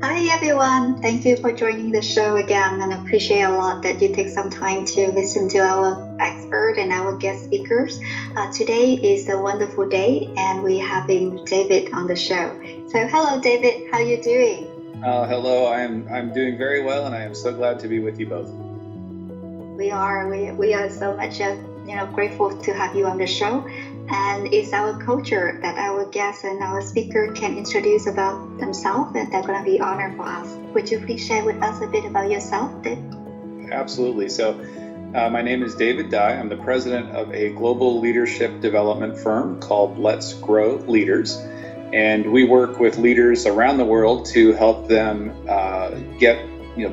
Hi everyone, thank you for joining the show again and appreciate a lot that you take some time to listen to our expert and our guest speakers. Today is a wonderful day and we're having David on the show. So hello David, how are you doing? Hello, I'm doing very well, and I am so glad to be with you both. We are so much grateful to have you on the show. And it's our culture that our guests and our speaker can introduce about themselves, and they're going to be honored for us. Would you please share with us a bit about yourself, Dave? Absolutely. So, my name is David Dye. I'm the president of a global leadership development firm called Let's Grow Leaders. And we work with leaders around the world to help them get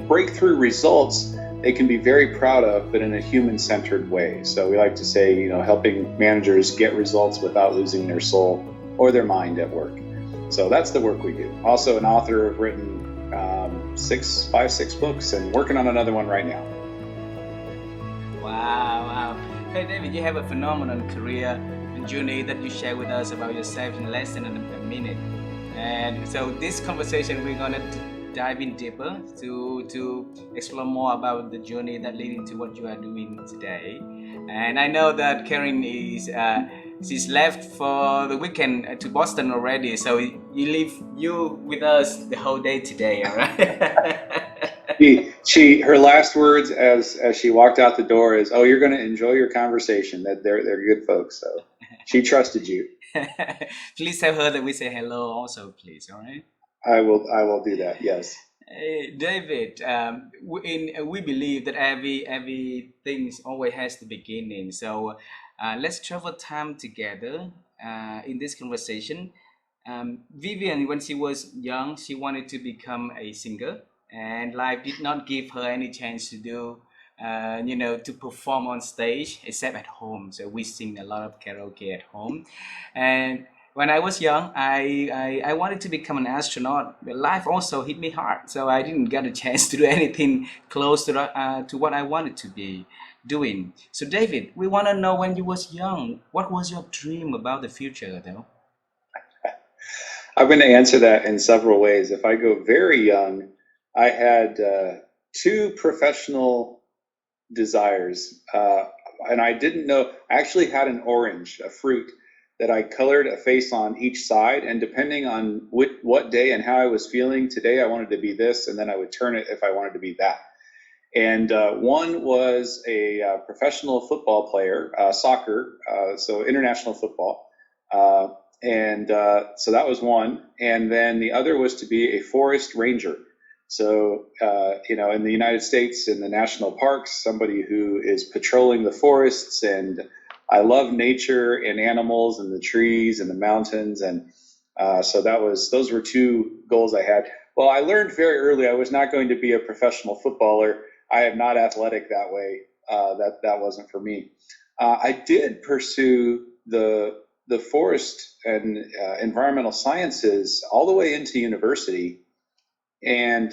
breakthrough results they can be very proud of, but in a human-centered way. So we like to say, helping managers get results without losing their soul or their mind at work. So that's the work we do. Also an author, I've written six books and working on another one right now. Wow. Hey David, you have a phenomenal career and journey that you share with us about yourself in less than a minute. And so this conversation, we're gonna dive in deeper to explore more about the journey that leading to what you are doing today. And I know that Karen is she's left for the weekend to Boston already, so you with us the whole day today, all right? Her last words as she walked out the door is, "Oh, you're going to enjoy your conversation. That they're good folks." So she trusted you. Please tell her that we say hello also, please. All right. I will do that. Yes. Hey, David, we believe that everything always has the beginning. So let's travel time together in this conversation. Vivian, when she was young, she wanted to become a singer, and life did not give her any chance to do, to perform on stage except at home. So we sing a lot of karaoke at home, and when I was young, I wanted to become an astronaut, but life also hit me hard, so I didn't get a chance to do anything close to what I wanted to be doing. So, David, we want to know when you was young, what was your dream about the future, though? I'm going to answer that in several ways. If I go very young, I had two professional desires, and I didn't know. I actually had an orange, a fruit, that I colored a face on each side, and depending on what day and how I was feeling, today I wanted to be this, and then I would turn it if I wanted to be that. And one was a professional football player, soccer, so international football. And so that was one. And then the other was to be a forest ranger. So, in the United States, in the national parks, somebody who is patrolling the forests, and I love nature and animals and the trees and the mountains. And so those were two goals I had. Well, I learned very early I was not going to be a professional footballer. I am not athletic that way. That wasn't for me. I did pursue the forest and environmental sciences all the way into university, and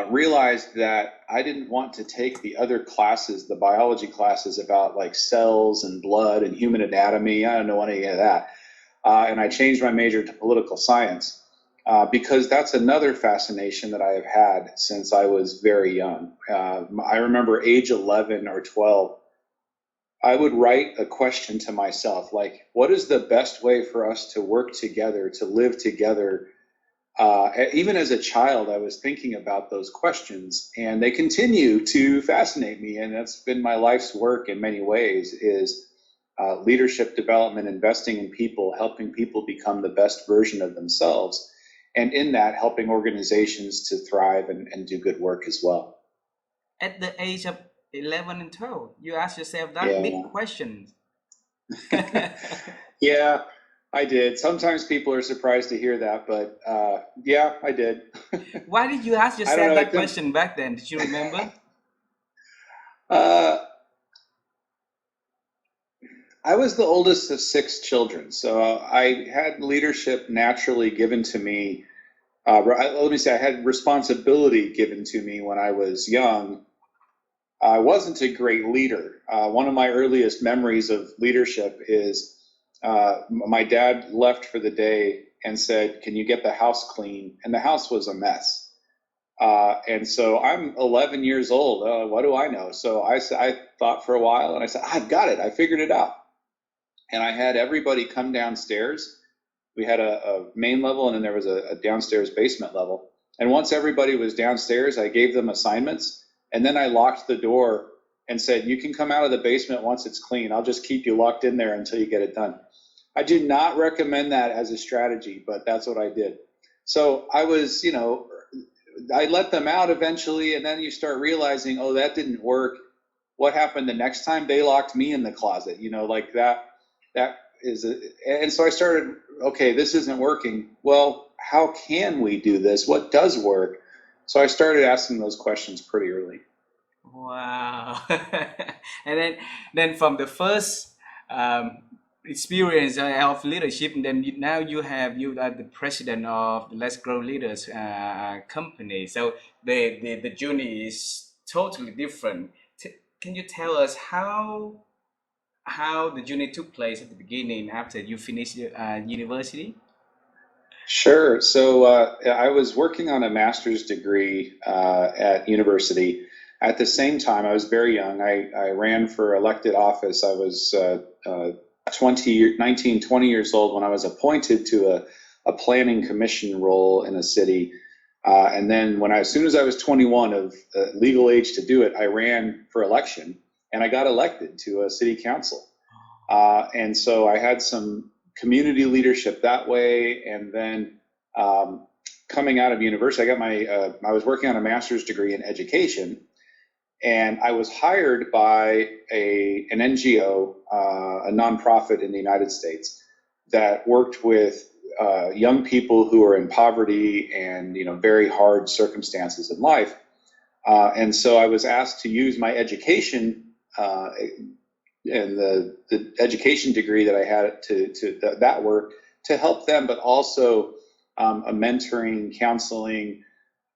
realized that I didn't want to take the other classes, the biology classes about like cells and blood and human anatomy. I don't know any of that. And I changed my major to political science because that's another fascination that I have had since I was very young. I remember age 11 or 12, I would write a question to myself, like, what is the best way for us to work together, to live together? Even as a child, I was thinking about those questions, and they continue to fascinate me. And that's been my life's work in many ways, is leadership development, investing in people, helping people become the best version of themselves. And in that, helping organizations to thrive and do good work as well. At the age of 11 and 12, you ask yourself that Yeah. big question. Yeah, I did. Sometimes people are surprised to hear that, but yeah, I did. Why did you ask I don't yourself know. that question back then? Did you remember? I was the oldest of 6 children, so I had leadership naturally given to me. Let me say, I had responsibility given to me when I was young. I wasn't a great leader. One of my earliest memories of leadership is my dad left for the day, and said, "Can you get the house clean?" And the house was a mess. And so I'm 11 years old. What do I know? So I thought for a while, and I said, "I've got it. I figured it out." And I had everybody come downstairs. We had a main level, and then there was a downstairs basement level. And once everybody was downstairs, I gave them assignments, and then I locked the door and said, "You can come out of the basement once it's clean. I'll just keep you locked in there until you get it done." I do not recommend that as a strategy, but that's what I did. So I was, I let them out eventually, and then you start realizing, oh, that didn't work. What happened the next time? They locked me in the closet, like that. And so I started, okay, this isn't working. Well, how can we do this? What does work? So I started asking those questions pretty early. Wow. And then from the first experience of leadership, and then now you are the president of the Let's Grow Leaders company. So the journey is totally different. Can you tell us how the journey took place at the beginning after you finished university? Sure. So I was working on a master's degree at university. At the same time, I was very young. I ran for elected office. I was 20 years old when I was appointed to a planning commission role in a city. And then as soon as I was 21 of legal age to do it, I ran for election, and I got elected to a city council. And so I had some community leadership that way. And then coming out of university, I was working on a master's degree in education, and I was hired by an NGO, a nonprofit in the United States that worked with young people who are in poverty and very hard circumstances in life. And so I was asked to use my education and the education degree that I had to that work to help them, but also a mentoring, counseling,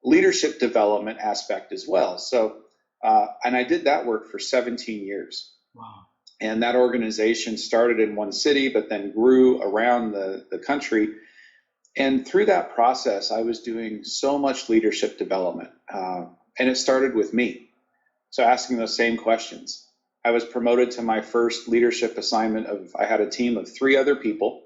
leadership development aspect as well. So, and I did that work for 17 years. Wow. And that organization started in one city, but then grew around the country. And through that process, I was doing so much leadership development. And it started with me. So asking those same questions. I was promoted to my first leadership assignment I had a team of 3 other people.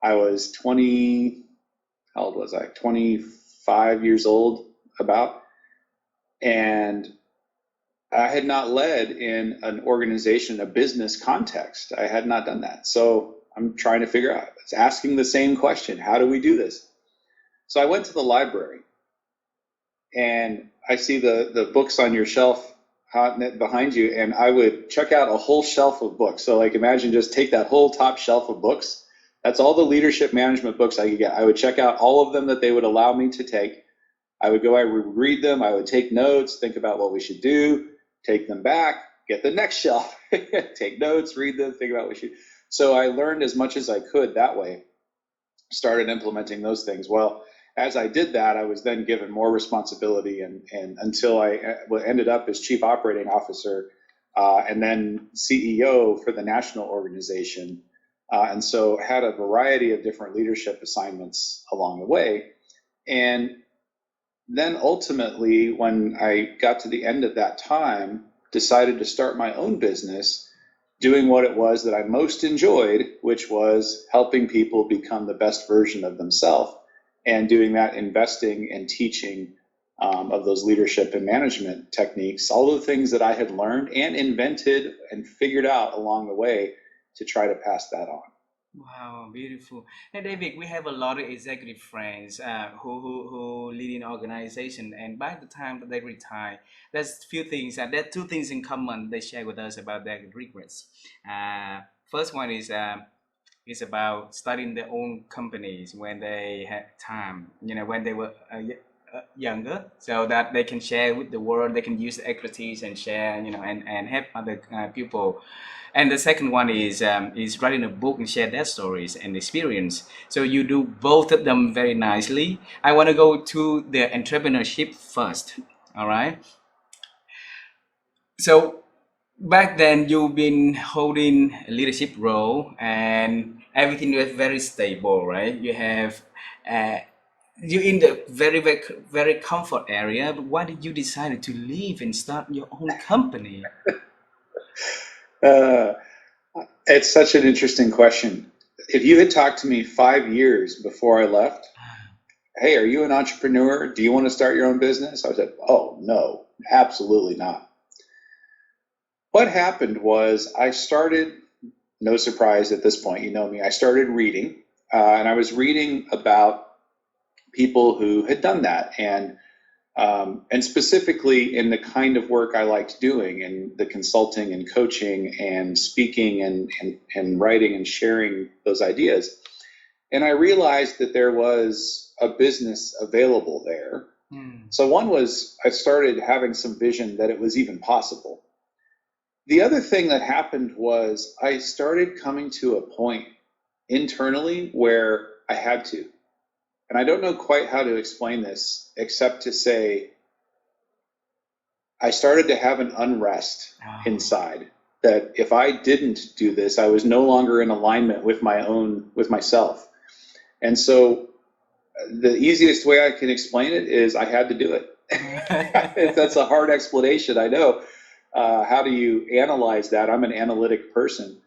I was how old was I? 25 years old about. And I had not led in an organization, a business context. I had not done that. So I'm trying to figure out, it's asking the same question. How do we do this? So I went to the library, and I see the books on your shelf behind you, and I would check out a whole shelf of books. So imagine just take that whole top shelf of books. That's all the leadership management books I could get. I would check out all of them that they would allow me to take. I would read them. I would take notes, think about what we should do, take them back, get the next shelf, take notes, read them, think about what we should. So I learned as much as I could that way, started implementing those things. Well, as I did that, I was then given more responsibility, and until I ended up as chief operating officer and then CEO for the national organization. And so had a variety of different leadership assignments along the way. And then ultimately, when I got to the end of that time, decided to start my own business, doing what it was that I most enjoyed, which was helping people become the best version of themselves. And doing that, investing and teaching of those leadership and management techniques, all the things that I had learned and invented and figured out along the way to try to pass that on. Wow, beautiful. And David, we have a lot of executive friends who lead in organization, and by the time that they retire, there's few things. There are 2 things in common they share with us about their regrets. First one is about starting their own companies when they had time, when they were younger, so that they can share with the world, they can use the expertise and share, and help other people. And the second one is writing a book and share their stories and experience. So you do both of them very nicely. I want to go to the entrepreneurship first. All right. So back then you've been holding a leadership role, and everything is very stable, right? You have you in the very comfort area. But why did you decide to leave and start your own company? Uh, it's such an interesting question. If you had talked to me 5 years before I left, hey, are you an entrepreneur? Do you want to start your own business? I said, oh, no, absolutely not. What happened was I started, no surprise at this point, you know me, I started reading, and I was reading about people who had done that, and specifically in the kind of work I liked doing, in the consulting and coaching and speaking and writing and sharing those ideas. And I realized that there was a business available there. So one was I started having some vision that it was even possible. The other thing that happened was I started coming to a point internally where I had to. And I don't know quite how to explain this except to say I started to have an unrest inside that if I didn't do this, I was no longer in alignment with myself. And so the easiest way I can explain it is I had to do it. That's a hard explanation, I know. How do you analyze that? I'm an analytic person,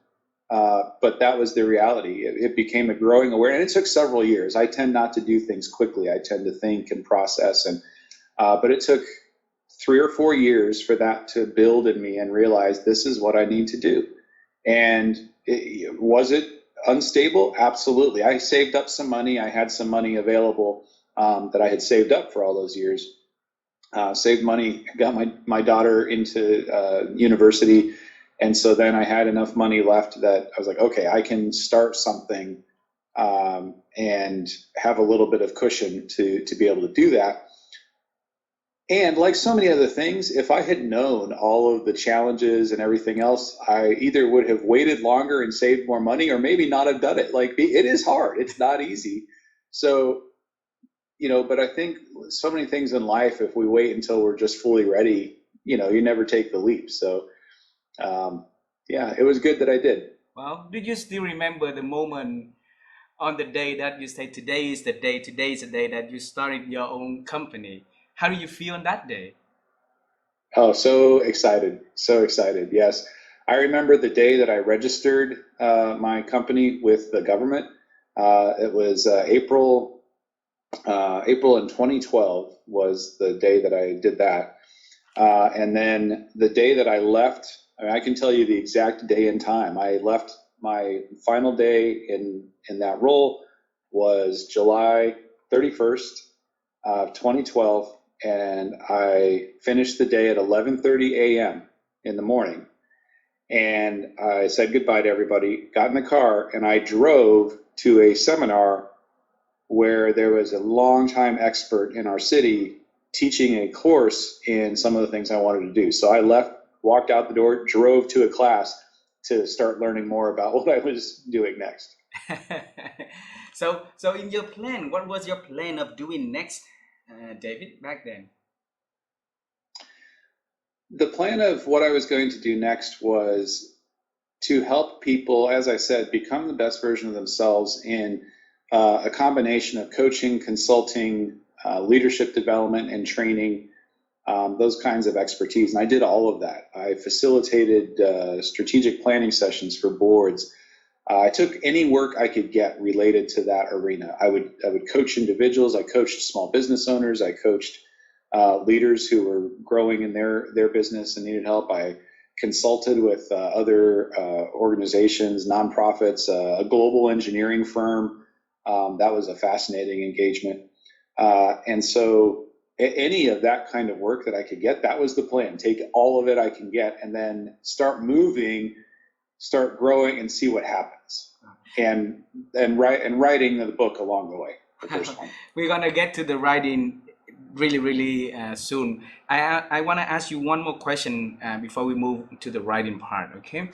but that was the reality. It became a growing awareness, and it took several years. I tend not to do things quickly. I tend to think and process, but it took 3 or 4 years for that to build in me and realize this is what I need to do. And was it unstable? Absolutely. I saved up some money. I had some money available that I had saved up for all those years. Saved money, got my daughter into university. And so then I had enough money left that I was like, okay, I can start something and have a little bit of cushion to be able to do that. And like so many other things, if I had known all of the challenges and everything else, I either would have waited longer and saved more money or maybe not have done it. Like, it is hard. It's not easy. So, but I think so many things in life, if we wait until we're just fully ready, you never take the leap. So, yeah, it was good that I did. Well, do you still remember the moment on the day that you say today is the day that you started your own company? How do you feel on that day? Oh, so excited. So excited. Yes. I remember the day that I registered my company with the government. It was April in 2012 was the day that I did that. And then the day that I left, I can tell you the exact day and time. I left, my final day in that role was July 31st of 2012. And I finished the day at 11:30 a.m. in the morning. And I said goodbye to everybody, got in the car, and I drove to a seminar where there was a longtime expert in our city teaching a course in some of the things I wanted to do. So I left, walked out the door, drove to a class to start learning more about what I was doing next. So in your plan, what was your plan of doing next, David, back then? The plan of what I was going to do next was to help people, as I said, become the best version of themselves in a combination of coaching, consulting, leadership development, and training, those kinds of expertise. And I did all of that. I facilitated strategic planning sessions for boards. I took any work I could get related to that arena. I would coach individuals. I coached small business owners. I coached leaders who were growing in their business and needed help. I consulted with other organizations, nonprofits, a global engineering firm. That was a fascinating engagement. And so any of that kind of work that I could get, that was the plan. Take all of it I can get and then start moving, start growing, and see what happens. And writing the book along the way, the first one. We're gonna get to the writing really soon. I want to ask you one more question before we move to the writing part, okay?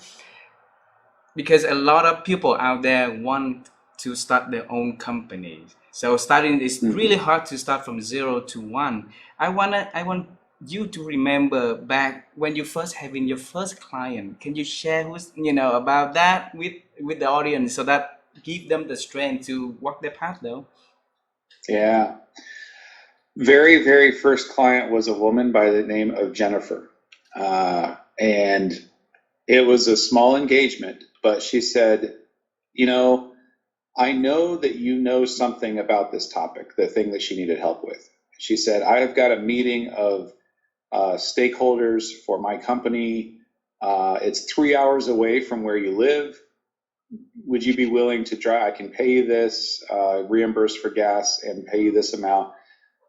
Because a lot of people out there want to start their own companies. So starting is really hard to start from 0 to 1. I want you to remember back when you first having your first client. Can you share about that with the audience so that give them the strength to walk their path, though. Yeah. Very, very first client was a woman by the name of Jennifer. And it was a small engagement, but she said, you know, I know that you know something about this topic, the thing that she needed help with. She said, I have got a meeting of stakeholders for my company. It's 3 hours away from where you live. Would you be willing to drive? I can pay you this, reimburse for gas, and pay you this amount.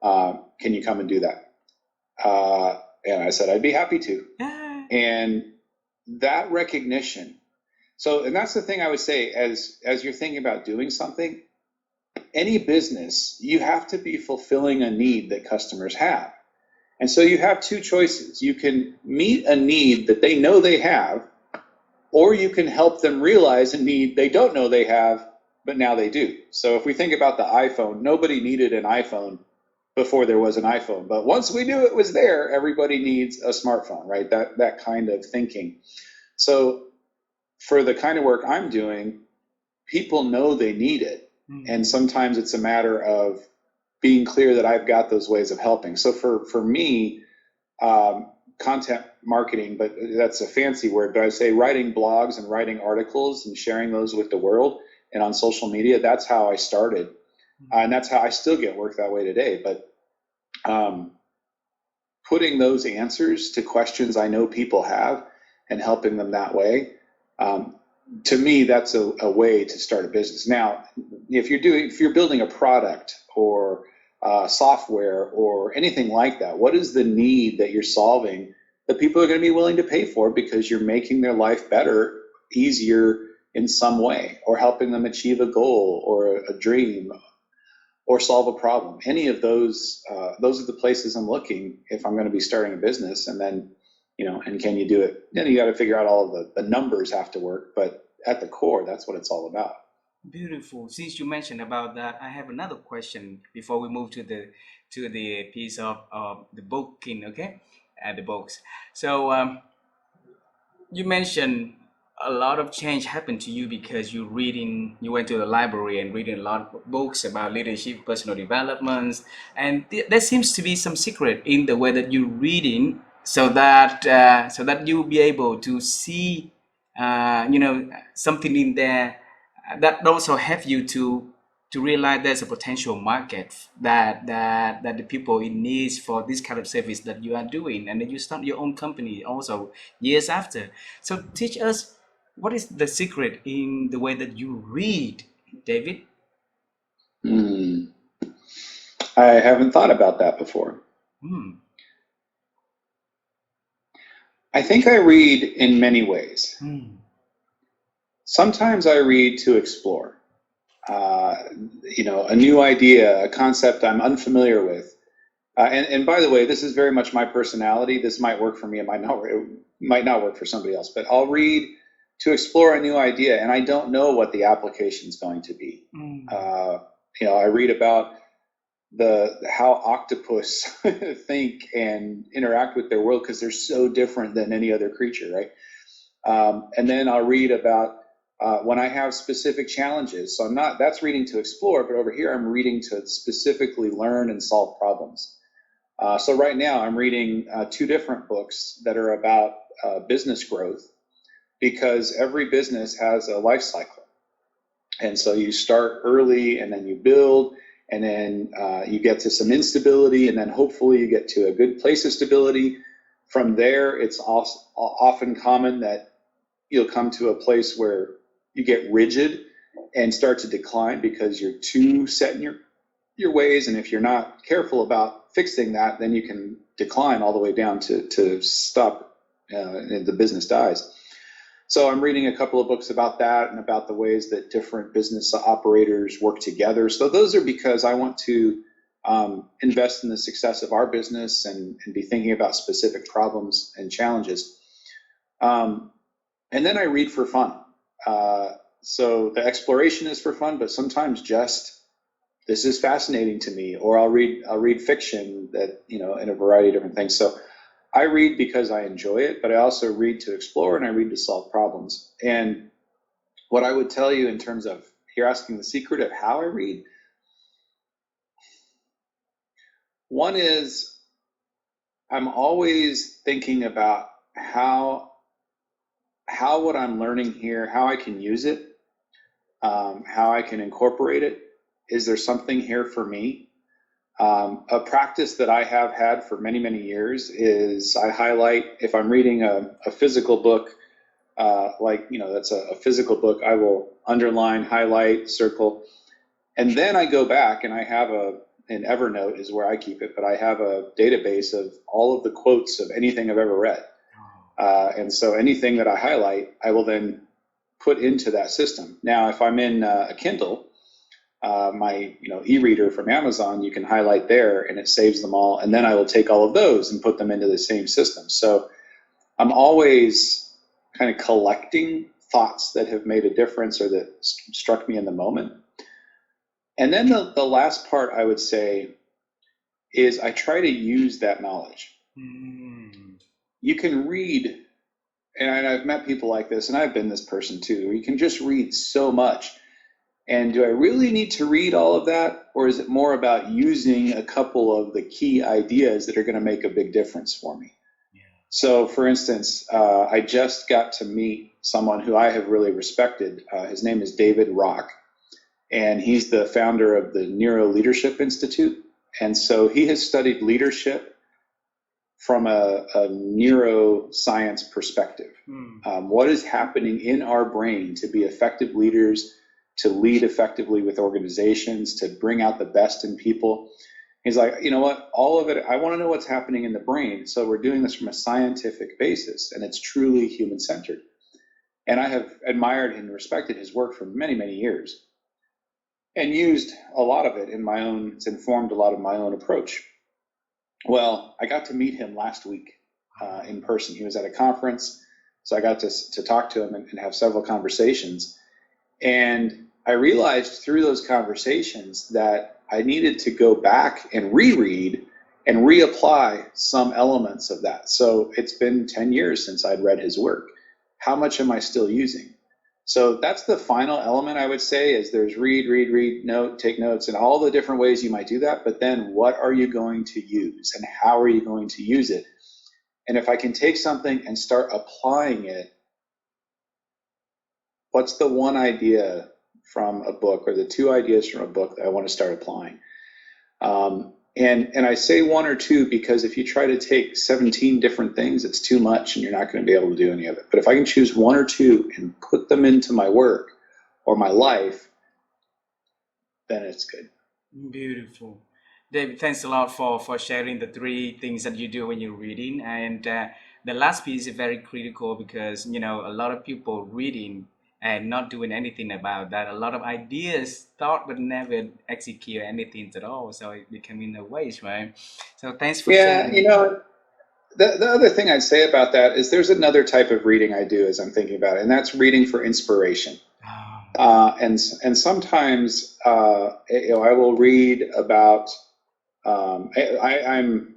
Can you come and do that? And I said, I'd be happy to. And that recognition. So, and that's the thing I would say, as you're thinking about doing something, any business, you have to be fulfilling a need that customers have. And so you have two choices. You can meet a need that they know they have, or you can help them realize a need they don't know they have, but now they do. So if we think about the iPhone, nobody needed an iPhone before there was an iPhone. But once we knew it was there, everybody needs a smartphone, right? That kind of thinking. So for the kind of work I'm doing, people know they need it. And sometimes it's a matter of being clear that I've got those ways of helping. So for me, content marketing, but that's a fancy word, but I say writing blogs and writing articles and sharing those with the world and on social media, that's how I started. And that's how I still get work that way today. But putting those answers to questions I know people have and helping them that way, to me, that's a way to start a business. Now, if you're building a product or software or anything like that, what is the need that you're solving that people are going to be willing to pay for because you're making their life better, easier in some way, or helping them achieve a goal or a dream or solve a problem? Any of those are the places I'm looking if I'm going to be starting a business. And then, and can you do it? Then you got to figure out all of the numbers have to work, but at the core, that's what it's all about. Beautiful. Since you mentioned about that, I have another question before we move to the piece of the booking, okay? The books. So you mentioned a lot of change happened to you because you went to the library and reading a lot of books about leadership, personal developments, and there seems to be some secret in the way that you're reading, so that you'll be able to see, something in there that also help you to realize there's a potential market that the people in needs for this kind of service that you are doing, and then you start your own company also years after. So teach us, what is the secret in the way that you read, David? I haven't thought about that before. I think I read in many ways. Sometimes I read to explore. A new idea, a concept I'm unfamiliar with. And by the way, this is very much my personality. This might work for me, it might not work for somebody else, but I'll read to explore a new idea, and I don't know what the application is going to be. I read about how octopus think and interact with their world because they're so different than any other creature, right? And then I'll read about when I have specific challenges. So that's reading to explore, but over here I'm reading to specifically learn and solve problems. So right now I'm reading two different books that are about business growth, because every business has a life cycle. And so you start early and then you build, and then you get to some instability, and then hopefully you get to a good place of stability. From there, it's also often common that you'll come to a place where you get rigid and start to decline because you're too set in your ways. And if you're not careful about fixing that, then you can decline all the way down to stop and the business dies. So I'm reading a couple of books about that and about the ways that different business operators work together. So those are because I want to invest in the success of our business and be thinking about specific problems and challenges. And then I read for fun. So the exploration is for fun, but sometimes just this is fascinating to me, or I'll read fiction that, in a variety of different things. So I read because I enjoy it, but I also read to explore and I read to solve problems. And what I would tell you in terms of, you're asking the secret of how I read. One is I'm always thinking about how what I'm learning here, how I can use it, how I can incorporate it. Is there something here for me? A practice that I have had for many, many years is I highlight, if I'm reading a physical book, that's a physical book, I will underline, highlight, circle, and then I go back and I have an Evernote is where I keep it, but I have a database of all of the quotes of anything I've ever read. And so anything that I highlight, I will then put into that system. Now, if I'm in a Kindle, my e-reader from Amazon, you can highlight there and it saves them all. And then I will take all of those and put them into the same system. So I'm always kind of collecting thoughts that have made a difference or that struck me in the moment. And then the last part I would say is I try to use that knowledge. You can read, and I've met people like this, and I've been this person too, where you can just read so much. And do I really need to read all of that? Or is it more about using a couple of the key ideas that are going to make a big difference for me? Yeah. So for instance, I just got to meet someone who I have really respected. His name is David Rock, and he's the founder of the Neuro Leadership Institute. And so he has studied leadership from a neuroscience perspective. What is happening in our brain to be effective leaders, to lead effectively with organizations, to bring out the best in people. He's like, you know what, all of it, I want to know what's happening in the brain. So we're doing this from a scientific basis, and it's truly human-centered. And I have admired and respected his work for many, many years and used a lot of it in my own, it's informed a lot of my own approach. Well, I got to meet him last week in person. He was at a conference, so I got to talk to him and have several conversations. And I realized through those conversations that I needed to go back and reread and reapply some elements of that. So it's been 10 years since I'd read his work. How much am I still using? So that's the final element, I would say, is there's read, note, take notes, and all the different ways you might do that. But then what are you going to use and how are you going to use it? And if I can take something and start applying it, what's the one idea from a book or the two ideas from a book that I want to start applying? And I say one or two because if you try to take 17 different things, it's too much and you're not going to be able to do any of it. But if I can choose one or two and put them into my work or my life, then it's good. Beautiful. David, thanks a lot for sharing the three things that you do when you're reading. And the last piece is very critical because, a lot of people reading and not doing anything about that. A lot of ideas thought but never execute anything at all. So it became in a waste, right? So thanks for sharing. The other thing I'd say about that is there's another type of reading I do as I'm thinking about it, and that's reading for inspiration. And sometimes I will read about I'm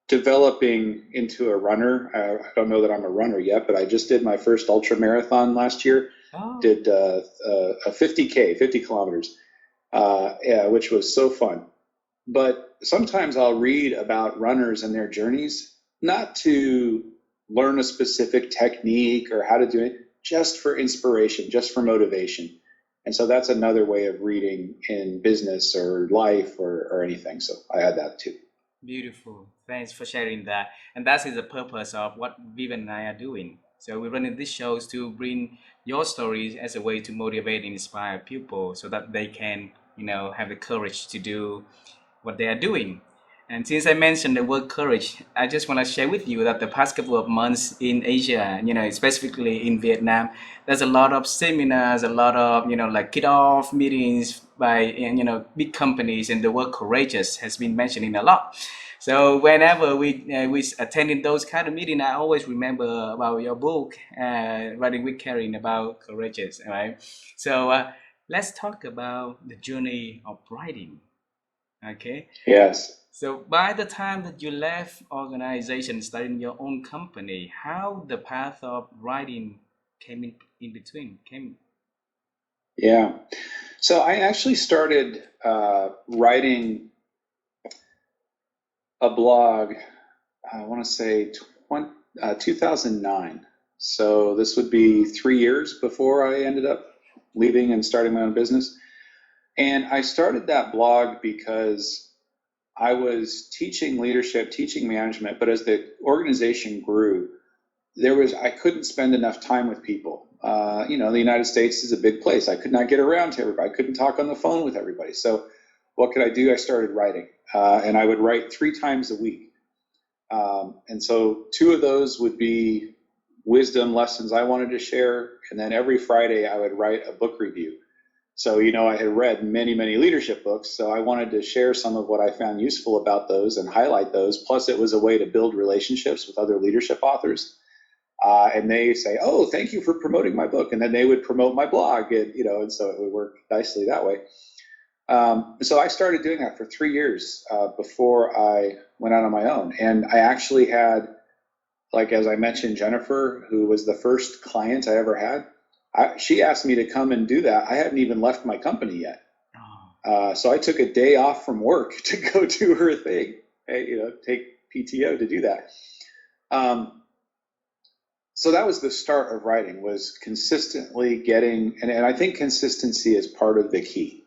developing into a runner. I don't know that I'm a runner yet, but I just did my first ultra marathon last year. Did a 50 kilometers, which was so fun. But sometimes I'll read about runners and their journeys, not to learn a specific technique or how to do it, just for inspiration, just for motivation. And so that's another way of reading in business or life or anything. So I add that too. Beautiful. Thanks for sharing that. And that is the purpose of what Vivian and I are doing. So we're running these shows to bring your stories as a way to motivate and inspire people so that they can, have the courage to do what they are doing. And since I mentioned the word courage, I just want to share with you that the past couple of months in Asia, specifically in Vietnam, there's a lot of seminars, a lot of, like kickoff meetings by, big companies, and the word courageous has been mentioned a lot. So whenever we attending those kind of meetings, I always remember about your book, Writing with Caring, about courageous, right? So let's talk about the journey of writing. Okay. Yes. So by the time that you left organization, starting your own company, how the path of writing came in between? Yeah. So I actually started writing a blog, I want to say 2009. So this would be 3 years before I ended up leaving and starting my own business. And I started that blog because I was teaching leadership, teaching management, but as the organization grew, I couldn't spend enough time with people. The United States is a big place. I could not get around to everybody. I couldn't talk on the phone with everybody. So what could I do? I started writing, and I would write 3 times a week. And so 2 of those would be wisdom lessons I wanted to share. And then every Friday I would write a book review. So, I had read many, many leadership books, so I wanted to share some of what I found useful about those and highlight those. Plus, it was a way to build relationships with other leadership authors. And they say, "Oh, thank you for promoting my book." And then they would promote my blog, and so it would work nicely that way. So I started doing that for 3 years before I went out on my own. And I actually had, like, as I mentioned, Jennifer, who was the first client I ever had. She asked me to come and do that. I hadn't even left my company yet. So I took a day off from work to go do her thing, take PTO to do that. So that was the start of writing, was consistently getting, and I think consistency is part of the key.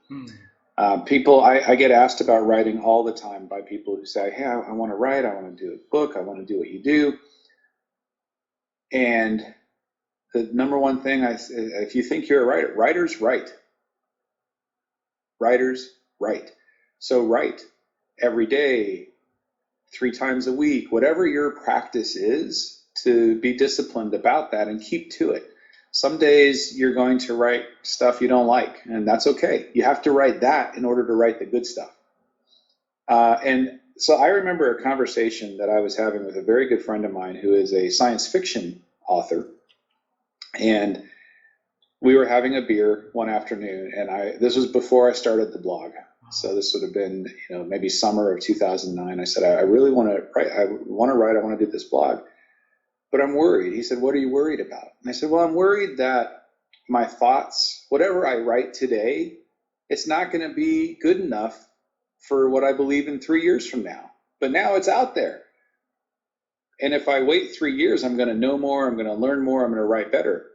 People, I get asked about writing all the time by people who say, "Hey, I want to write, I want to do a book, I want to do what you do." And the number one thing, if you think you're a writer, writers write. Writers write. So write every day, 3 times a week, whatever your practice is, to be disciplined about that and keep to it. Some days you're going to write stuff you don't like, and that's okay. You have to write that in order to write the good stuff. And so I remember a conversation that I was having with a very good friend of mine who is a science fiction author. And we were having a beer one afternoon, and this was before I started the blog. So this would have been, maybe summer of 2009. I said, I really want to write. I want to do this blog, but I'm worried. He said, "What are you worried about?" And I said, "Well, I'm worried that my thoughts, whatever I write today, it's not going to be good enough for what I believe in 3 years from now. But now it's out there. And if I wait 3 years, I'm going to know more, I'm going to learn more, I'm going to write better."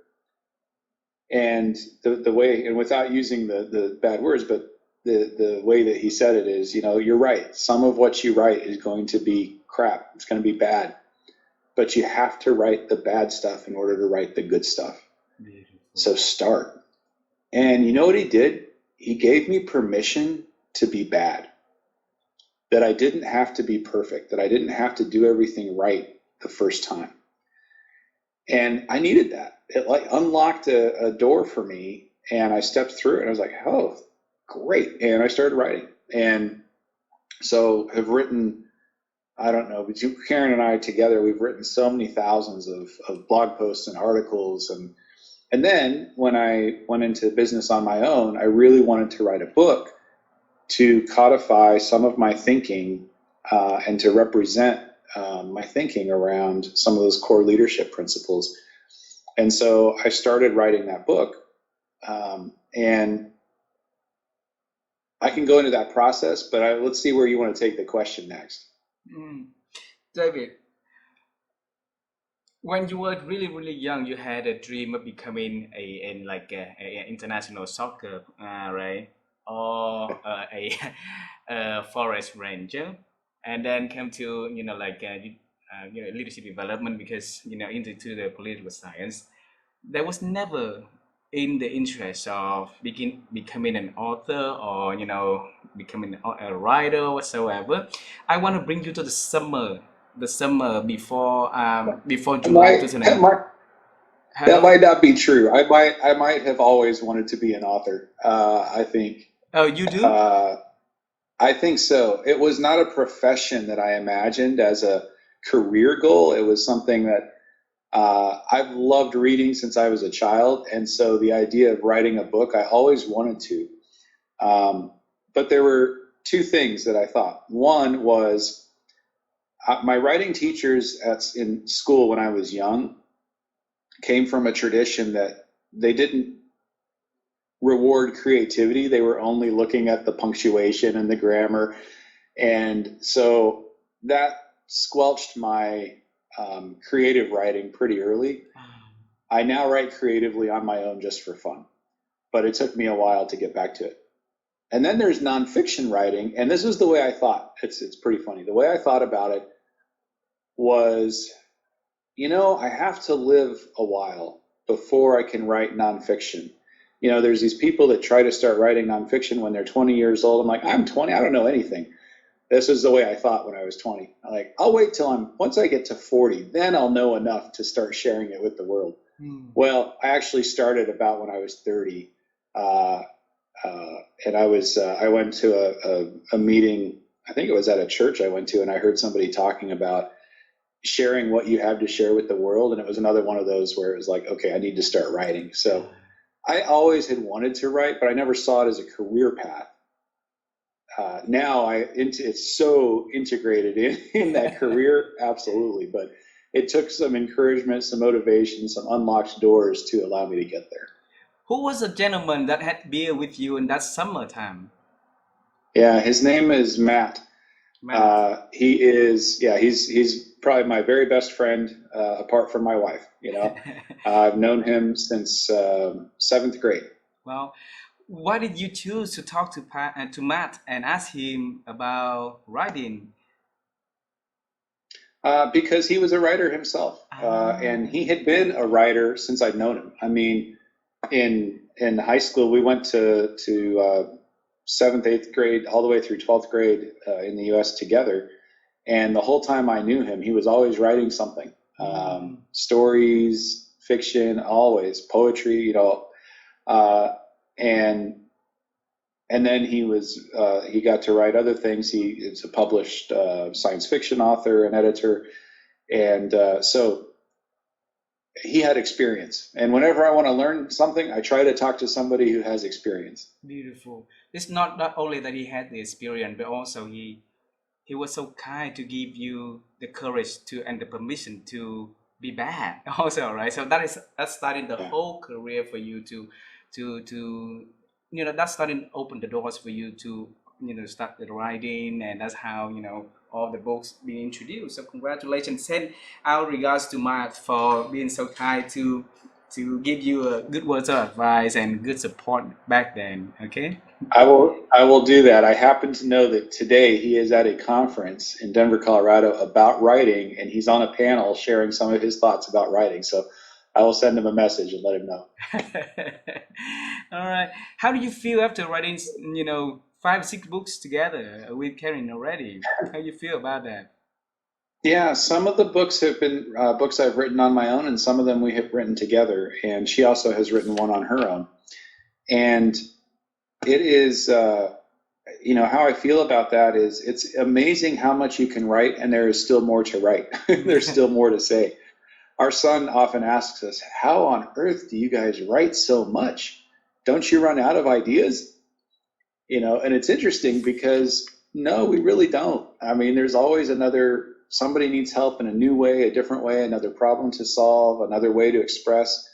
And the way, and without using the bad words, but the way that he said it is, you're right. Some of what you write is going to be crap. It's going to be bad. But you have to write the bad stuff in order to write the good stuff. Beautiful. So start. And you know what he did? He gave me permission to be bad. That I didn't have to be perfect. That I didn't have to do everything right the first time. And I needed that. It unlocked a door for me, and I stepped through it, and I was like, "Oh, great." And I started writing. And so have written, I don't know, between Karen and I together, we've written so many thousands of blog posts and articles. And then when I went into business on my own, I really wanted to write a book to codify some of my thinking and to represent my thinking around some of those core leadership principles. And so I started writing that book, and I can go into that process, but let's see where you want to take the question next. David, when you were really, really young, you had a dream of becoming an international soccer, right? Or a forest ranger, and then come to leadership development because into the political science. There was never in the interest of becoming an author or becoming a writer whatsoever. I want to bring you to the summer before July 2000. That might not be true. I might have always wanted to be an author. I think. Oh, you do? I think so. It was not a profession that I imagined as a career goal. It was something that I've loved reading since I was a child, and so the idea of writing a book, I always wanted to. But there were 2 things that I thought. One was my writing teachers in school when I was young came from a tradition that they didn't reward creativity. They were only looking at the punctuation and the grammar. And so that squelched my creative writing pretty early. I now write creatively on my own just for fun, but it took me a while to get back to it. And then there's nonfiction writing, and this is the way I thought. It's pretty funny. The way I thought about it was, I have to live a while before I can write nonfiction. There's these people that try to start writing nonfiction when they're 20 years old. I'm like, I'm 20, I don't know anything. This is the way I thought when I was 20. I'll wait till once I get to 40, then I'll know enough to start sharing it with the world. Well, I actually started about when I was 30. And I went to a meeting, I think it was at a church I went to, and I heard somebody talking about sharing what you have to share with the world. And it was another one of those where it was like, okay, I need to start writing. So I always had wanted to write, but I never saw it as a career path. Now it's so integrated in that career, absolutely. But it took some encouragement, some motivation, some unlocked doors to allow me to get there. Who was the gentleman that had beer with you in that summertime? Yeah, his name is Matt. Matt. He's probably my very best friend, apart from my wife. I've known him since 7th grade. Well, why did you choose to talk to Matt and ask him about writing? Because he was a writer himself, and he had been a writer since I'd known him. I mean, in high school, we went to 7th, 8th grade, all the way through 12th grade in the U.S. together. And the whole time I knew him, he was always writing something, stories, fiction, always poetry, and then he got to write other things. He is a published science fiction author and editor. And so he had experience. And whenever I want to learn something, I try to talk to somebody who has experience. Beautiful. It's not only that he had the experience, but also he was so kind to give you the courage and the permission to be bad also, right? So that's starting the whole career for you to that's starting to open the doors for you to start the writing, and that's how all the books being introduced. So congratulations. Send our regards to Mark for being so kind to give you a good words of advice and good support back then. Okay. I will do that. I happen to know that today he is at a conference in Denver, Colorado about writing, and he's on a panel sharing some of his thoughts about writing. So I will send him a message and let him know. All right. How do you feel after writing, 5, 6 books together with Karen already? How do you feel about that? Yeah, some of the books have been books I've written on my own, and some of them we have written together. And she also has written one on her own. And it is, how I feel about that is it's amazing how much you can write, and there is still more to write. There's still more to say. Our son often asks us, how on earth do you guys write so much? Don't you run out of ideas? And it's interesting because no, we really don't. I mean, there's always somebody needs help in a new way, a different way, another problem to solve, another way to express.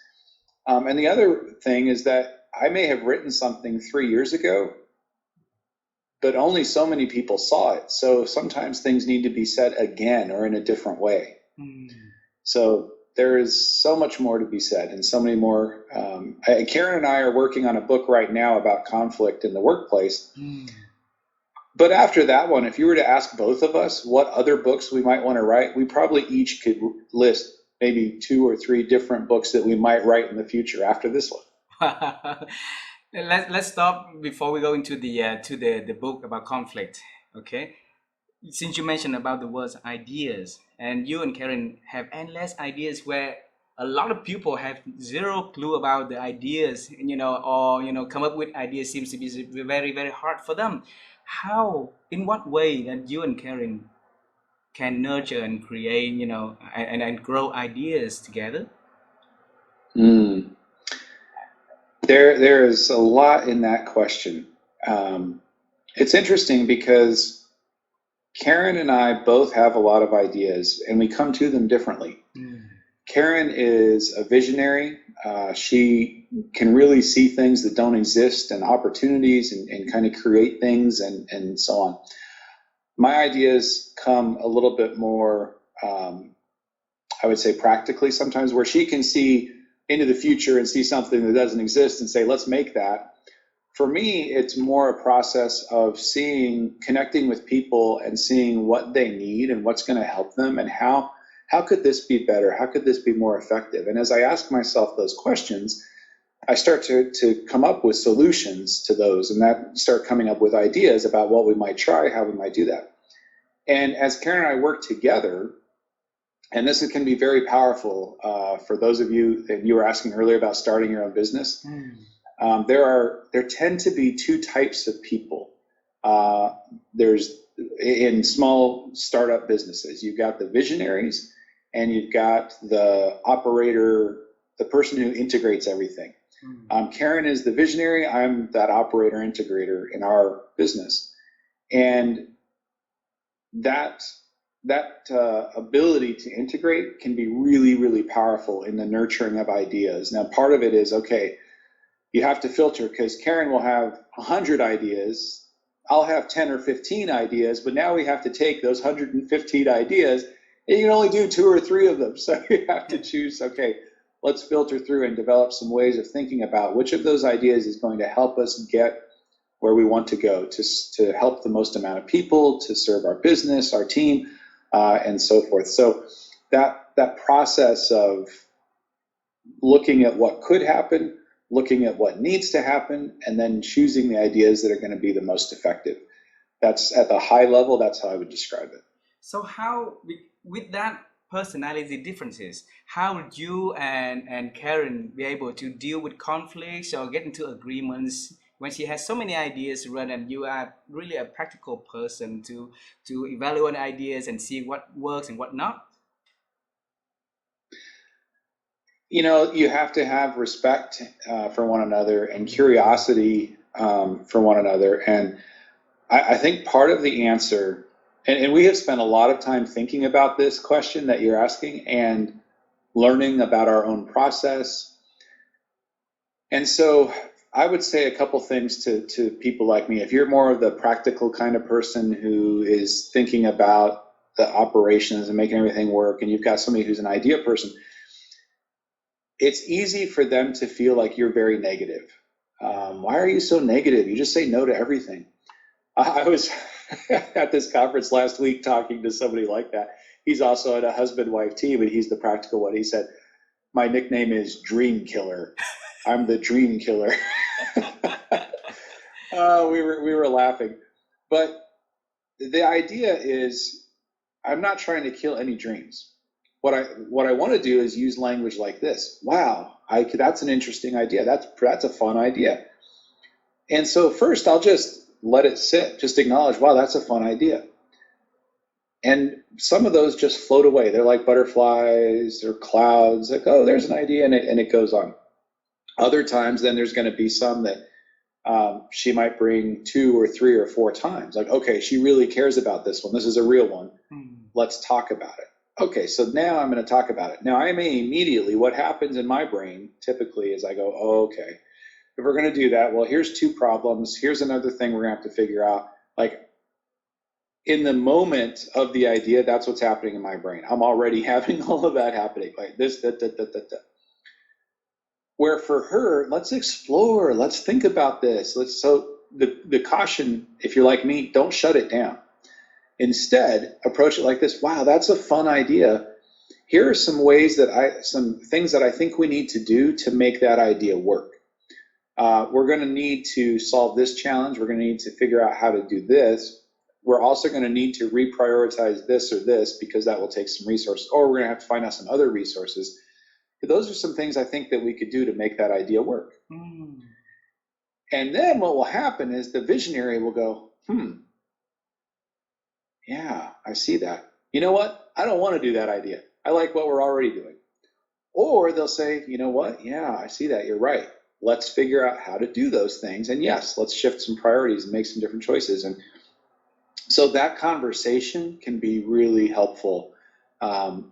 And the other thing is that I may have written something 3 years ago, but only so many people saw it. So sometimes things need to be said again or in a different way. So there is so much more to be said, and so many more. Karen and I are working on a book right now about conflict in the workplace. But after that one, if you were to ask both of us what other books we might want to write, we probably each could list maybe 2 or 3 different books that we might write in the future after this one. Let's stop before we go into the book about conflict. Okay. Since you mentioned about the words ideas, and you and Karen have endless ideas where a lot of people have zero clue about the ideas, or come up with ideas seems to be very, very hard for them. How, in what way that you and Karen can nurture and create, and grow ideas together? There is a lot in that question. It's interesting because Karen and I both have a lot of ideas, and we come to them differently. Karen is a visionary. She can really see things that don't exist and opportunities and kind of create things and so on. My ideas come a little bit more, I would say practically sometimes, where she can see into the future and see something that doesn't exist and say, let's make that. For me, it's more a process of connecting with people and seeing what they need and what's going to help them and how could this be better? How could this be more effective? And as I ask myself those questions, I start to come up with solutions to those, and that start coming up with ideas about what we might try, how we might do that. And as Karen and I work together, and this can be very powerful for those of you that you were asking earlier about starting your own business. There tend to be two types of people. There's in small startup businesses, you've got the visionaries and you've got the operator, the person who integrates everything. Karen is the visionary. I'm that operator integrator in our business. And that ability to integrate can be really, really powerful in the nurturing of ideas. Now, part of it is, okay, you have to filter because Karen will have 100 ideas. I'll have 10 or 15 ideas, but now we have to take those 115 ideas and you can only do 2 or 3 of them. So you have to choose, okay, let's filter through and develop some ways of thinking about which of those ideas is going to help us get where we want to go, to help the most amount of people, to serve our business, our team, and so forth. So that process of looking at what could happen, looking at what needs to happen, and then choosing the ideas that are going to be the most effective. That's at the high level, that's how I would describe it. So how, with that personality differences, how would you and Karen be able to deal with conflicts or get into agreements when she has so many ideas to run and you are really a practical person to evaluate ideas and see what works and what not? You know, you have to have respect for one another and curiosity for one another. And I think part of the answer, and we have spent a lot of time thinking about this question that you're asking and learning about our own process. And so I would say a couple things to people like me. If you're more of the practical kind of person who is thinking about the operations and making everything work, and you've got somebody who's an idea person, it's easy for them to feel like you're very negative. Why are you so negative? You just say no to everything. I was at this conference last week talking to somebody like that. He's also at a husband-wife team, and he's the practical one. He said, my nickname is Dream Killer. I'm the Dream Killer. We were laughing. But the idea is, I'm not trying to kill any dreams. What I want to do is use language like this. Wow, that's an interesting idea. That's a fun idea. And so first, I'll just let it sit. Just acknowledge, wow, that's a fun idea. And some of those just float away. They're like butterflies or clouds. Like, oh, there's an idea, and it goes on. Other times, then there's going to be some that she might bring 2 or 3 or 4 times. Like, okay, she really cares about this one. This is a real one. Let's talk about it. Okay, so now I'm going to talk about it. Now, I may immediately, what happens in my brain typically is I go, oh, okay, if we're going to do that, well, here's 2 problems. Here's another thing we're going to have to figure out. Like, in the moment of the idea, that's what's happening in my brain. I'm already having all of that happening, like this, that. Where for her, let's explore, let's think about this. So the caution, if you're like me, don't shut it down. Instead, approach it like this. Wow, that's a fun idea. Here are some ways some things that I think we need to do to make that idea work. We're going to need to solve this challenge. We're going to need to figure out how to do this. We're also going to need to reprioritize this or this because that will take some resources, or we're going to have to find out some other resources. Those are some things I think that we could do to make that idea work. And then what will happen is the visionary will go, yeah, I see that. You know what? I don't want to do that idea. I like what we're already doing. Or they'll say, you know what? Yeah, I see that. You're right. Let's figure out how to do those things. And yes, let's shift some priorities and make some different choices. And so that conversation can be really helpful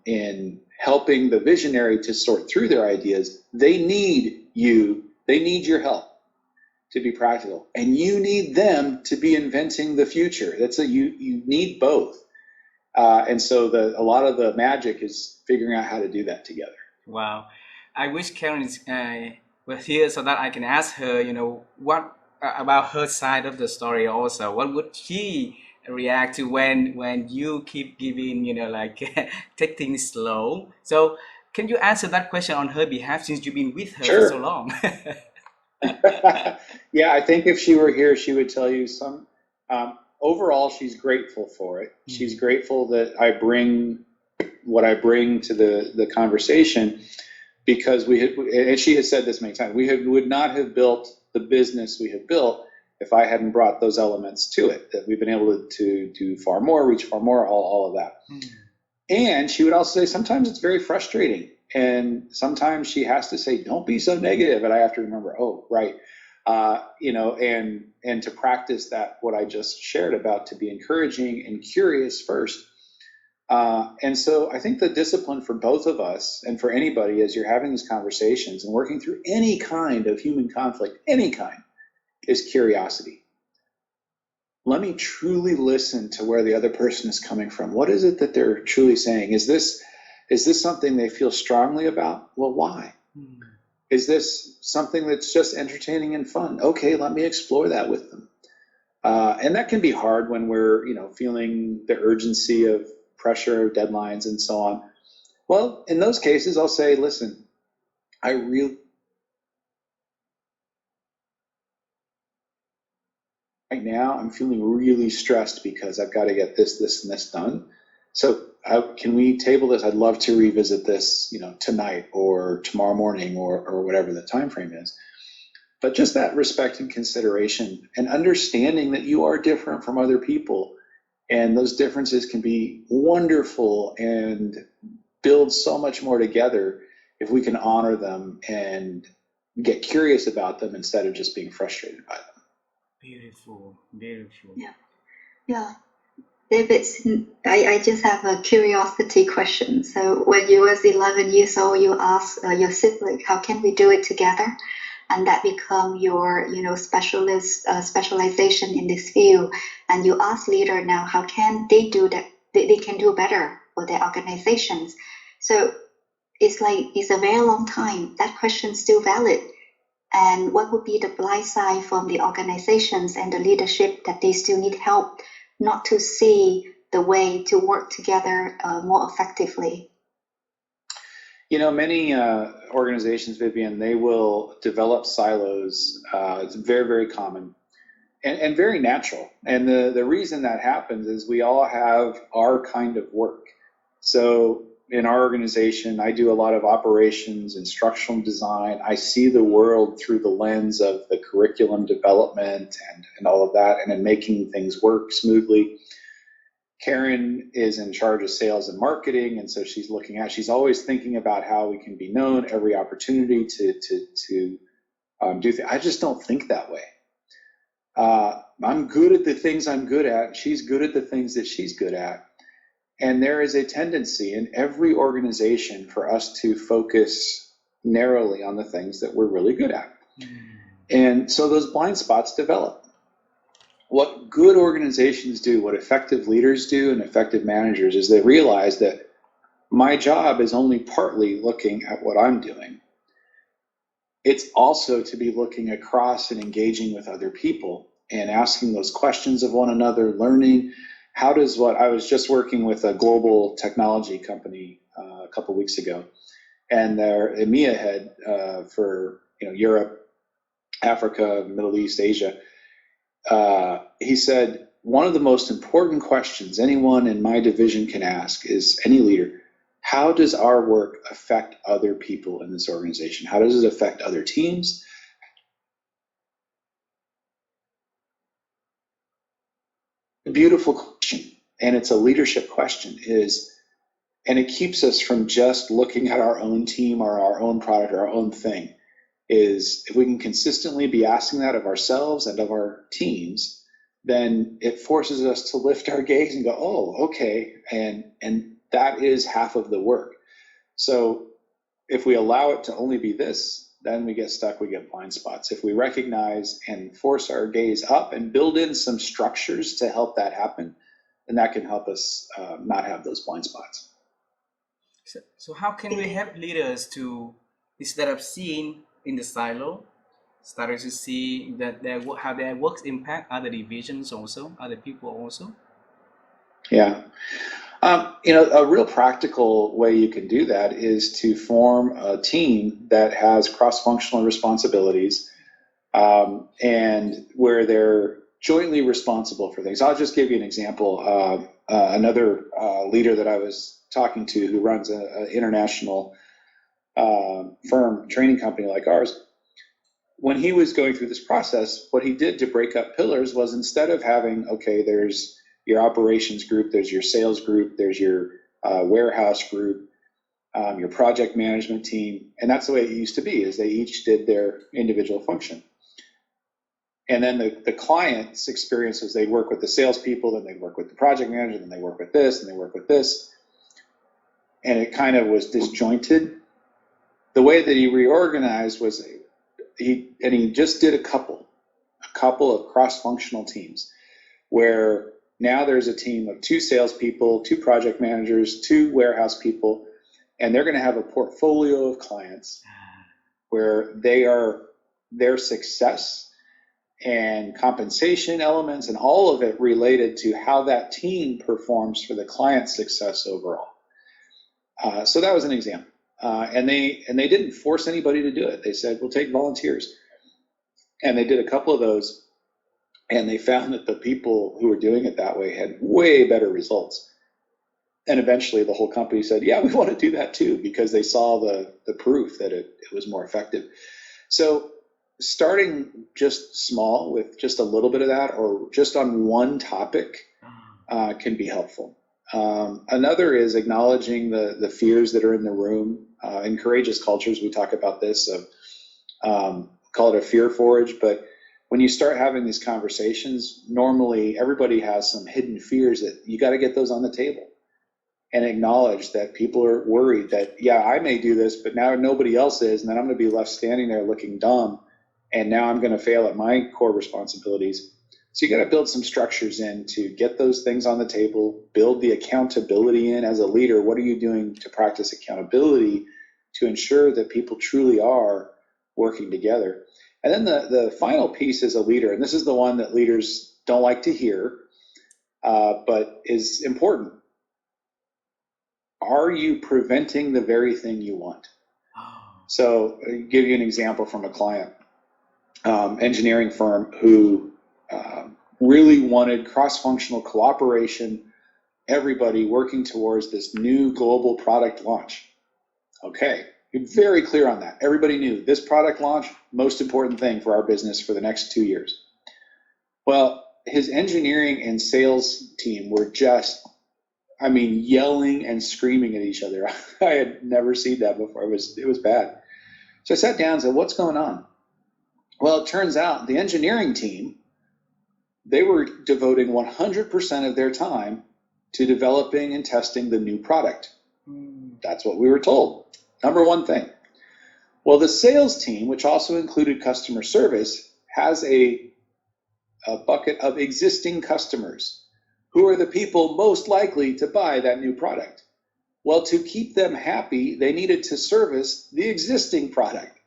in helping the visionary to sort through their ideas, they need you, they need your help to be practical, and you need them to be inventing the future. You need both. And so a lot of the magic is figuring out how to do that together. Wow. I wish Karen was here so that I can ask her, what about her side of the story also. What would she react to when you keep giving, like take things slow? So can you answer that question on her behalf since you've been with her for so Sure. long? Yeah, I think if she were here, she would tell you overall, she's grateful for it. She's grateful that I bring what I bring to the conversation, because and she has said this many times, would not have built the business we have built if I hadn't brought those elements to it, that we've been able to do far more, reach far more, all of that. And she would also say sometimes it's very frustrating. And sometimes she has to say, don't be so negative. And I have to remember, oh, right. And to practice that, what I just shared about, to be encouraging and curious first. And so I think the discipline for both of us and for anybody as you're having these conversations and working through any kind of human conflict, any kind, is curiosity. Let me truly listen to where the other person is coming from. What is it that they're truly saying? Is this something they feel strongly about? Well, why? Is this something that's just entertaining and fun? Okay, let me explore that with them. And that can be hard when we're, feeling the urgency of pressure, deadlines, and so on. Well, in those cases, I'll say, listen, right now, I'm feeling really stressed because I've got to get this, and this done. So can we table this? I'd love to revisit this, tonight or tomorrow morning or whatever the time frame is. But just that respect and consideration and understanding that you are different from other people, and those differences can be wonderful and build so much more together if we can honor them and get curious about them instead of just being frustrated by them. Beautiful. Yeah. David, I just have a curiosity question. So when you was 11 years old, you asked your sibling, how can we do it together? And that become your, specialization in this field. And you ask leader now, how can they do that? They can do better for their organizations. So it's a very long time. That question is still valid. And what would be the blind side from the organizations and the leadership that they still need help not to see the way to work together more effectively? Many organizations, Vivian, they will develop silos. It's very, very common and very natural. And the reason that happens is we all have our kind of work. So in our organization, I do a lot of operations, instructional design. I see the world through the lens of the curriculum development and all of that, and in making things work smoothly. Karen is in charge of sales and marketing, and so she's always thinking about how we can be known, every opportunity to do things. I just don't think that way. I'm good at the things I'm good at. She's good at the things that she's good at. And there is a tendency in every organization for us to focus narrowly on the things that we're really good at. And so those blind spots develop. What good organizations do, what effective leaders do and effective managers, is they realize that my job is only partly looking at what I'm doing. It's also to be looking across and engaging with other people and asking those questions of one another, learning. I was just working with a global technology company a couple of weeks ago, and their EMEA head for Europe, Africa, Middle East, Asia, he said, one of the most important questions anyone in my division can ask is, any leader, how does our work affect other people in this organization? How does it affect other teams? A beautiful question. And it's a leadership question, and it keeps us from just looking at our own team or our own product or our own thing, is if we can consistently be asking that of ourselves and of our teams, then it forces us to lift our gaze and go, oh, okay, and that is half of the work. So if we allow it to only be this, then we get stuck, we get blind spots. If we recognize and force our gaze up and build in some structures to help that happen, then that can help us not have those blind spots. So how can we help leaders to, instead of seeing in the silo, start to see that how their works impact other divisions also, other people also? Yeah. A real practical way you can do that is to form a team that has cross-functional responsibilities, and where they're jointly responsible for things. I'll just give you an example. Another leader that I was talking to who runs an international firm, training company like ours, when he was going through this process, what he did to break up pillars was, instead of having, okay, there's your operations group, there's your sales group, there's your warehouse group, your project management team, and that's the way it used to be, is they each did their individual function. And then the client's experience was they'd work with the salespeople, then they'd work with the project manager, then they work with this, and they work with this. And it kind of was disjointed. The way that he reorganized was he just did a couple of cross-functional teams, where now there's a team of 2 salespeople, 2 project managers, 2 warehouse people, and they're going to have a portfolio of clients where their success and compensation elements and all of it related to how that team performs for the client's success overall. So that was an example. And they didn't force anybody to do it. They said, we'll take volunteers. And they did a couple of those, and they found that the people who were doing it that way had way better results. And eventually the whole company said, yeah, we want to do that too, because they saw the proof that it was more effective. So starting just small with just a little bit of that, or just on one topic, can be helpful. Another is acknowledging the fears that are in the room. In courageous cultures, we talk about this, call it a fear forge, but when you start having these conversations, normally everybody has some hidden fears that you got to get those on the table and acknowledge that people are worried that, yeah, I may do this, but now nobody else is, and then I'm going to be left standing there looking dumb, and now I'm going to fail at my core responsibilities. So you got to build some structures in to get those things on the table, build the accountability in as a leader. What are you doing to practice accountability to ensure that people truly are working together? And then the final piece is a leader, and this is the one that leaders don't like to hear, but is important. Are you preventing the very thing you want? So I'll give you an example from a client, engineering firm who really wanted cross-functional cooperation, everybody working towards this new global product launch. Okay, very clear on that. Everybody knew this product launch, most important thing for our business for the next 2 years. Well, his engineering and sales team were just, yelling and screaming at each other. I had never seen that before. It was bad. So I sat down and said, what's going on? Well, it turns out the engineering team, they were devoting 100% of their time to developing and testing the new product. That's what we were told. Number one thing. Well, the sales team, which also included customer service, has a bucket of existing customers who are the people most likely to buy that new product. Well, to keep them happy, they needed to service the existing product,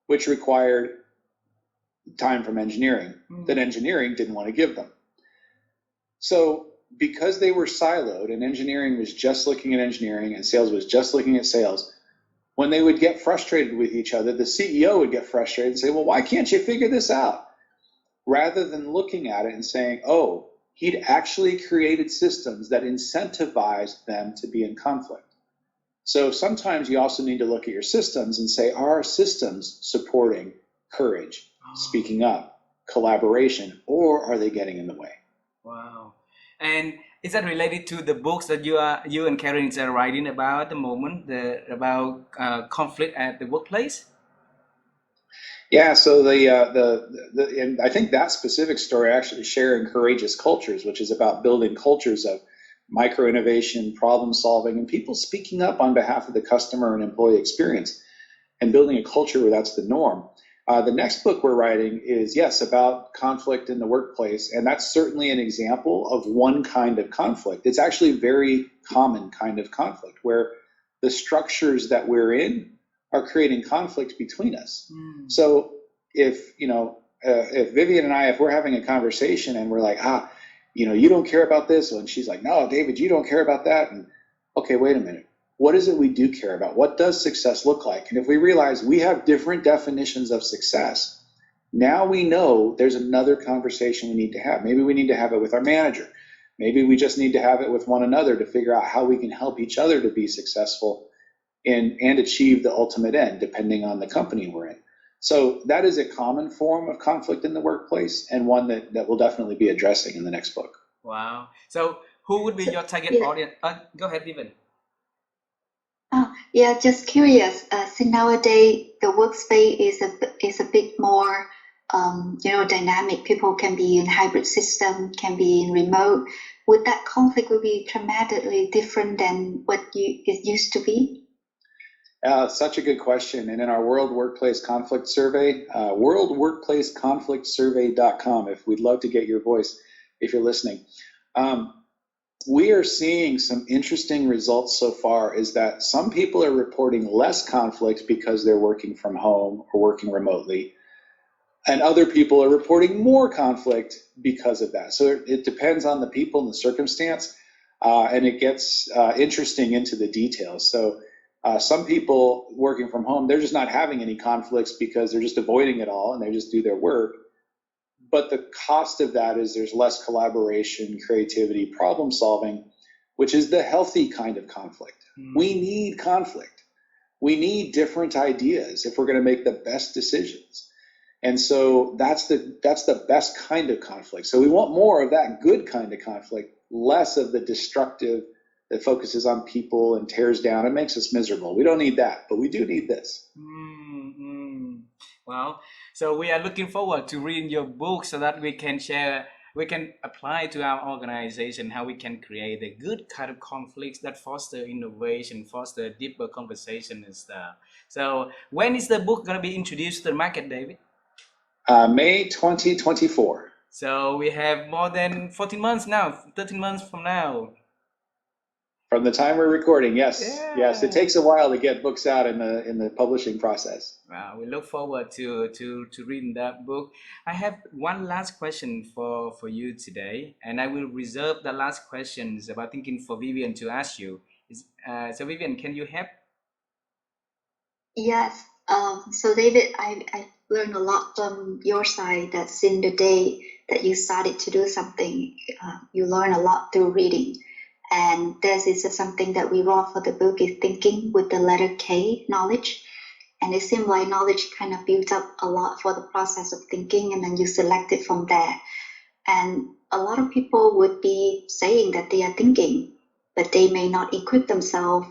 which required time from engineering that engineering didn't want to give them. So because they were siloed and engineering was just looking at engineering and sales was just looking at sales, when they would get frustrated with each other, the CEO would get frustrated and say, well, why can't you figure this out? Rather than looking at it and saying, oh, he'd actually created systems that incentivized them to be in conflict. So sometimes you also need to look at your systems and say, are our systems supporting courage, speaking up, collaboration, or are they getting in the way? Wow. And is that related to the books that you and Karen are writing about at the moment, about conflict at the workplace? Yeah, so and I think that specific story I actually share in Courageous Cultures, which is about building cultures of micro innovation, problem solving, and people speaking up on behalf of the customer and employee experience and building a culture where that's the norm. The next book we're writing is, yes, about conflict in the workplace, and that's certainly an example of one kind of conflict. It's actually a very common kind of conflict where the structures that we're in are creating conflict between us. So if Vivian and I, if we're having a conversation and we're like, you don't care about this, and she's like, no, David, you don't care about that, and okay, wait a minute. What is it we do care about? What does success look like? And if we realize we have different definitions of success, now we know there's another conversation we need to have. Maybe we need to have it with our manager. Maybe we just need to have it with one another to figure out how we can help each other to be successful and achieve the ultimate end, depending on the company we're in. So that is a common form of conflict in the workplace, and one that we'll definitely be addressing in the next book. Wow. So who would be your target audience? Go ahead, Vivian. Yeah, just curious. Since nowadays the workspace is a bit more, dynamic. People can be in hybrid system, can be in remote. Would that conflict will be dramatically different than what it used to be? Such a good question. And in our World Workplace Conflict Survey, worldworkplaceconflictsurvey.com, if we'd love to get your voice if you're listening. We are seeing some interesting results so far, is that some people are reporting less conflict because they're working from home or working remotely, and other people are reporting more conflict because of that. So it depends on the people and the circumstance, and it gets interesting into the details. So some people working from home, they're just not having any conflicts because they're just avoiding it all and they just do their work. But the cost of that is there's less collaboration, creativity, problem solving, which is the healthy kind of conflict. We need conflict. We need different ideas if we're going to make the best decisions. And so that's the best kind of conflict. So we want more of that good kind of conflict, less of the destructive that focuses on people and tears down and makes us miserable. We don't need that, but we do need this. Well, so we are looking forward to reading your book so that we can apply to our organization how we can create a good kind of conflicts that foster innovation, foster deeper conversation and stuff. So when is the book going to be introduced to the market, David? May 2024. So we have more than 14 months now, 13 months from now. From the time we're recording, yes. Yeah. Yes, it takes a while to get books out in the publishing process. Wow, we look forward to reading that book. I have one last question for you today, and I will reserve the last questions about thinking for Vivian to ask you. So Vivian, can you help? Yes. So David, I learned a lot from your side that since the day that you started to do something, you learn a lot through reading. And this is something that we wrote for the book is thinking with the letter K, knowledge. And it seems like knowledge kind of builds up a lot for the process of thinking, and then you select it from there. And a lot of people would be saying that they are thinking, but they may not equip themselves,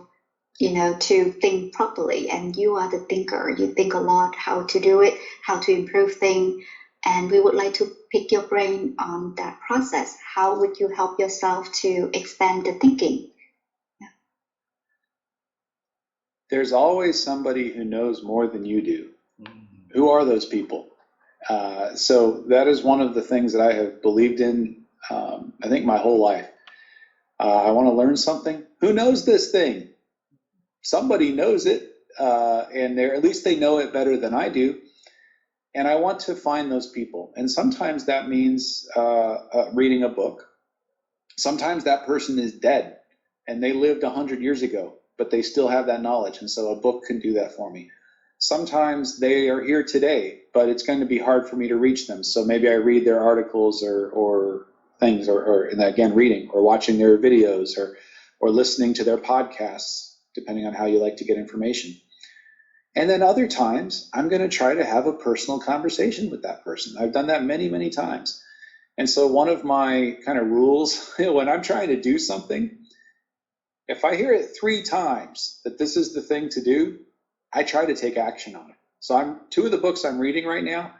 to think properly. And you are the thinker. You think a lot how to do it, how to improve things. And we would like to pick your brain on that process. How would you help yourself to expand the thinking? Yeah. There's always somebody who knows more than you do. Who are those people? So that is one of the things that I have believed in, I think, my whole life. I want to learn something. Who knows this thing? Somebody knows it, and at least they know it better than I do. And I want to find those people. And sometimes that means reading a book. Sometimes that person is dead and they lived 100 years ago, but they still have that knowledge. And so a book can do that for me. Sometimes they are here today, but it's going to be hard for me to reach them. So maybe I read their articles or things, or again, reading or watching their videos or listening to their podcasts, depending on how you like to get information. And then other times, I'm going to try to have a personal conversation with that person. I've done that many, many times. And so one of my kind of rules, when I'm trying to do something, if I hear it 3 times that this is the thing to do, I try to take action on it. So 2 of the books I'm reading right now,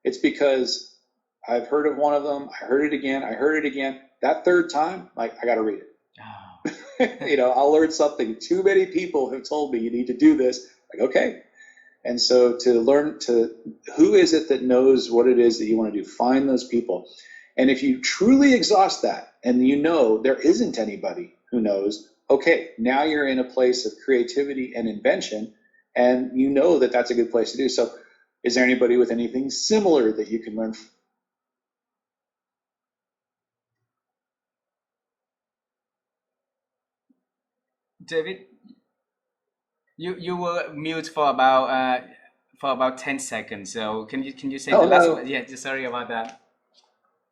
it's because I've heard of one of them, I heard it again, That 3rd time, I got to read it. Oh. I'll learn something. Too many people have told me you need to do this. Like, okay. And so to learn who is it that knows what it is that you want to do? Find those people. And if you truly exhaust that and there isn't anybody who knows, okay, now you're in a place of creativity and invention, and that that's a good place to do. So is there anybody with anything similar that you can learn from? David, you were mute for about 10 seconds. So can you say the last one? Yeah, sorry about that.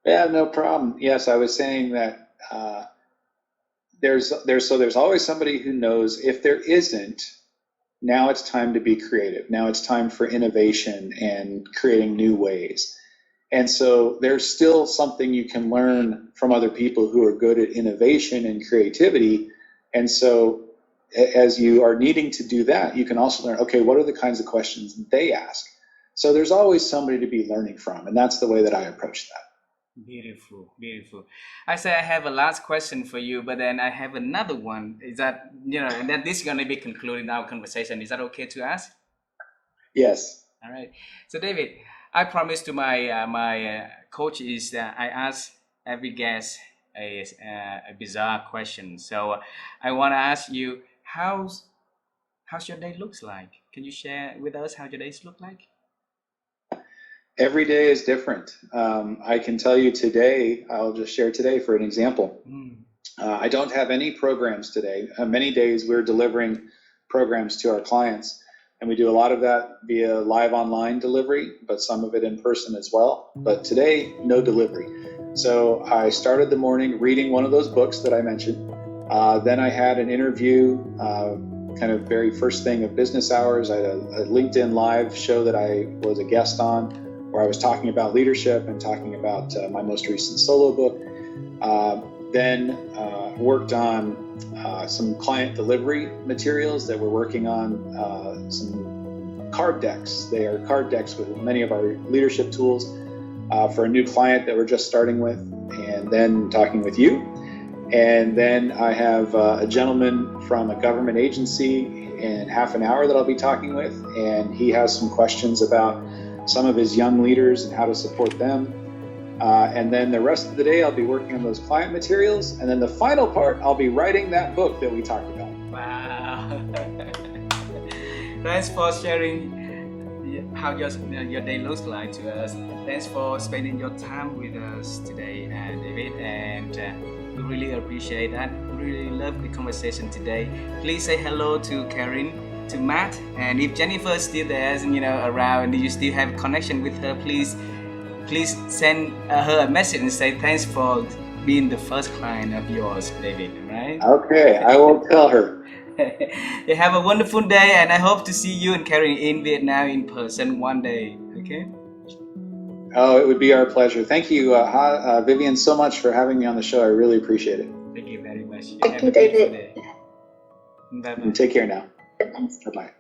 Yeah, no problem. Yes, I was saying that there's always somebody who knows. If there isn't, now it's time to be creative. Now it's time for innovation and creating new ways. And so there's still something you can learn from other people who are good at innovation and creativity. And so as you are needing to do that, you can also learn, okay, what are the kinds of questions they ask? So there's always somebody to be learning from. And that's the way that I approach that. Beautiful, beautiful. I say I have a last question for you, but then I have another one. Is that, and then this is going to be concluding our conversation. Is that okay to ask? Yes. All right. So David, I promised to my coach is that I ask every guest a bizarre question. So I want to ask you, how's your day looks like? Can you share with us how your days look like? Every day is different. I can tell you today, I'll just share today for an example. I don't have any programs today. Many days we're delivering programs to our clients, and we do a lot of that via live online delivery, but some of it in person as well. But today, no delivery. So I started the morning reading one of those books that I mentioned. Then I had an interview, kind of very first thing of business hours. I had a LinkedIn Live show that I was a guest on, where I was talking about leadership and talking about my most recent solo book. Then worked on some client delivery materials that we're working on, some card decks. They are card decks with many of our leadership tools for a new client that we're just starting with, and then talking with you. And then I have a gentleman from a government agency in half an hour that I'll be talking with, and he has some questions about some of his young leaders and how to support them. And then the rest of the day, I'll be working on those client materials. And then the final part, I'll be writing that book that we talked about. Wow. Thanks for sharing how your day looks like to us. Thanks for spending your time with us today, David. And we really appreciate that. We really love the conversation today. Please say hello to Karen, to Matt, and if Jennifer is still there, around, you still have a connection with her, please send her a message and say thanks for being the first client of yours, David. Right? Okay, I will tell her. You have a wonderful day, and I hope to see you and Karen in Vietnam in person one day. Okay? Oh, it would be our pleasure. Thank you, Vivian, so much for having me on the show. I really appreciate it. Thank you very much. Thank you, David. Bye-bye. Take care now. Bye-bye.